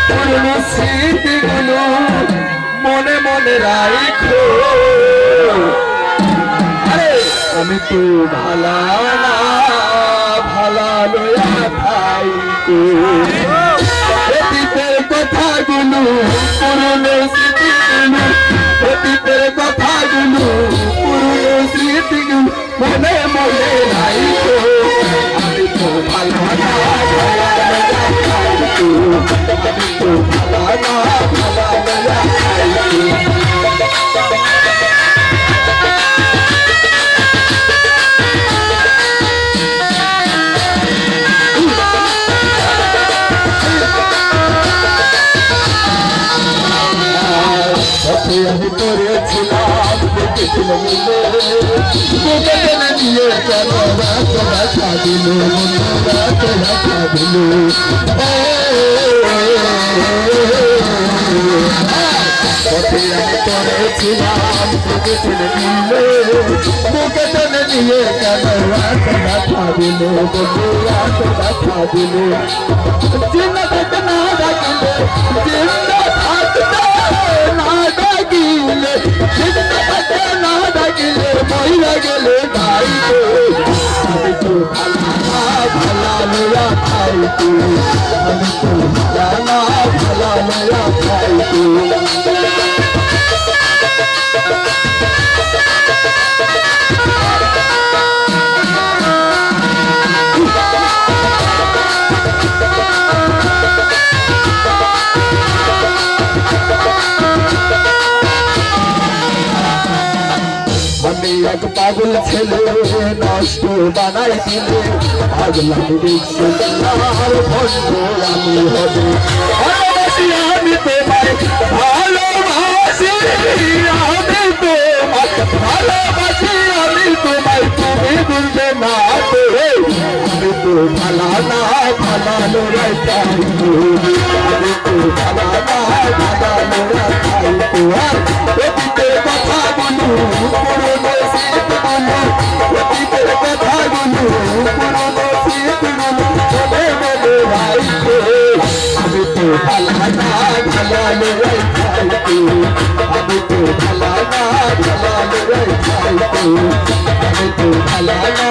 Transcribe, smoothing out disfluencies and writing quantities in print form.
পুরনো স্মৃতিগুলো মনে মনে রাখো। আরে আমি তো ভালা না ভালা লয়া থাইকো। অতীতের কথাগুলো পুরনো স্মৃতিগুলো, অতীতের কথাগুলো পুরনো স্মৃতিগুলো মনে মনে রাখো। আমি তো ভালা না ভালা লয়া থাইকো। আমি তো ভালা না ভালা লয়া থাইকো। আমি করেছিলাম দেখেছিলাম দিয়ে কেন দেখা দিল দেখা দিল। পথে আমি করেছিলাম দেখেছিলাম বুকে টেনে দিয়ে কেন দেখা দিল দেখা দিল। চিহ্ন থেকে না ডাকিলে চিহ্ন থাকতে না ডাকিলে চিহ্ন থেকে না ডাকিলে মহিলা গেলে গাইতো। আমি তো ভালা ভালা লয়া খাইতো। আমি তো ভালা ভালা লয়া খাইতো। আমি এক পাগল ছেলে নষ্ট বানাই দিলে পাগলাম আর ভণ্ড আমি হবে। ভালোবাসি আমি তোমায় ভালোবাসি আমি তোমায় ভালোবাসি আমি তোমায় তুমি বুঝবে না তো। আমি তো ভালা না ভালা লড়াই চাইতো। আমি তো ভালা না ভালা লড়াই চাইতো। আর অতীতের কথাগুলো পুরনো স্মৃতিগুলো, অতীতের কথাগুলো পুরনো স্মৃতিগুলো মনে মনে রাখো। আমি তো ভালা না ভালা লড়াই চাইতো। আমি তো ভালা না ভালা লড়াই চাইতো। আমি তো ভালা না